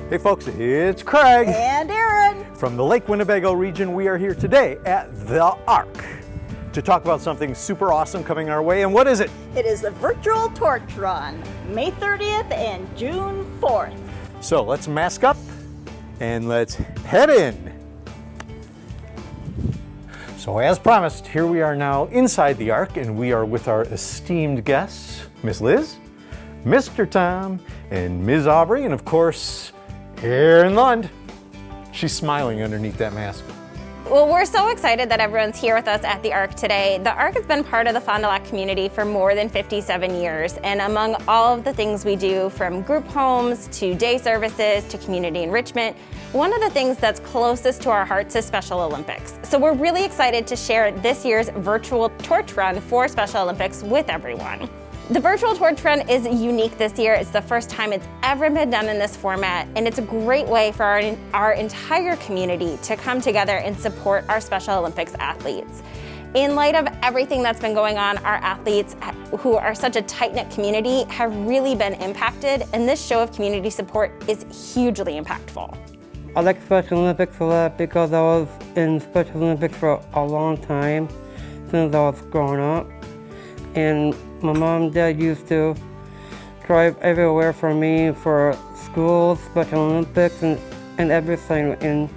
Hey folks, it's Craig. And Aaron. From the Lake Winnebago region, we are here today at the Ark to talk about something super awesome coming our way. And what is it? It is the Virtual Torch Run, May 30th and June 4th. So let's mask up and let's head in. So as promised, here we are now inside the Ark, and we are with our esteemed guests, Miss Liz, Mr. Tom, and Ms. Aubrey, and of course, Aaron Lund. She's smiling underneath that mask. Well, we're so excited that everyone's here with us at the Ark today. The Ark has been part of the Fond du Lac community for more than 57 years. And among all of the things we do, from group homes to day services to community enrichment, one of the things that's closest to our hearts is Special Olympics. So we're really excited to share this year's virtual torch run for Special Olympics with everyone. The virtual torch run is unique this year. It's the first time it's ever been done in this format, and it's a great way for our entire community to come together and support our Special Olympics athletes. In light of everything that's been going on, our athletes, who are such a tight-knit community, have really been impacted, and this show of community support is hugely impactful. I like Special Olympics a lot because I was in Special Olympics for a long time, since I was growing up. And my mom and dad used to drive everywhere for me for school, Special Olympics, and everything. And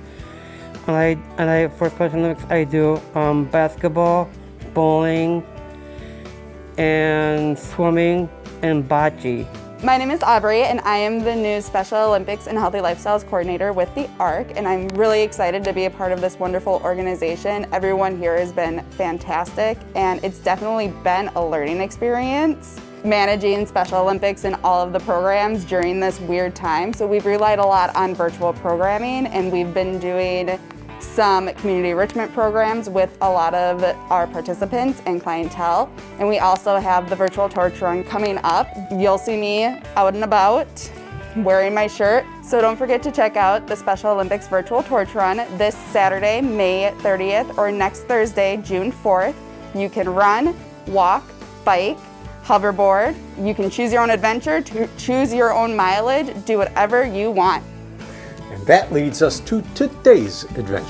I for Special Olympics I do basketball, bowling, and swimming, and bocce. My name is Aubrey, and I am the new Special Olympics and Healthy Lifestyles Coordinator with the Ark, and I'm really excited to be a part of this wonderful organization. Everyone here has been fantastic, and it's definitely been a learning experience managing Special Olympics and all of the programs during this weird time. So we've relied a lot on virtual programming, and we've been doing some community enrichment programs with a lot of our participants and clientele. And we also have the virtual torch run coming up. You'll see me out and about wearing my shirt. So don't forget to check out the Special Olympics virtual torch run this Saturday, May 30th, or next Thursday, June 4th. You can run, walk, bike, hoverboard. You can choose your own adventure, choose your own mileage, do whatever you want. And that leads us to today's adventure.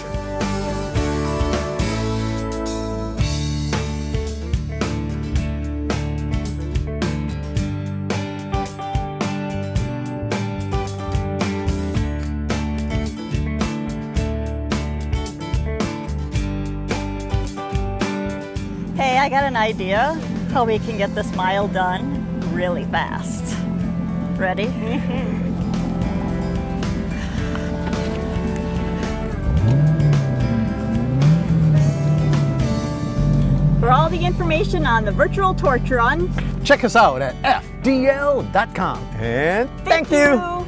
Hey, I got an idea how we can get this mile done really fast. Ready? For all the information on the virtual torch run, Check us out at fdl.com. And thank you.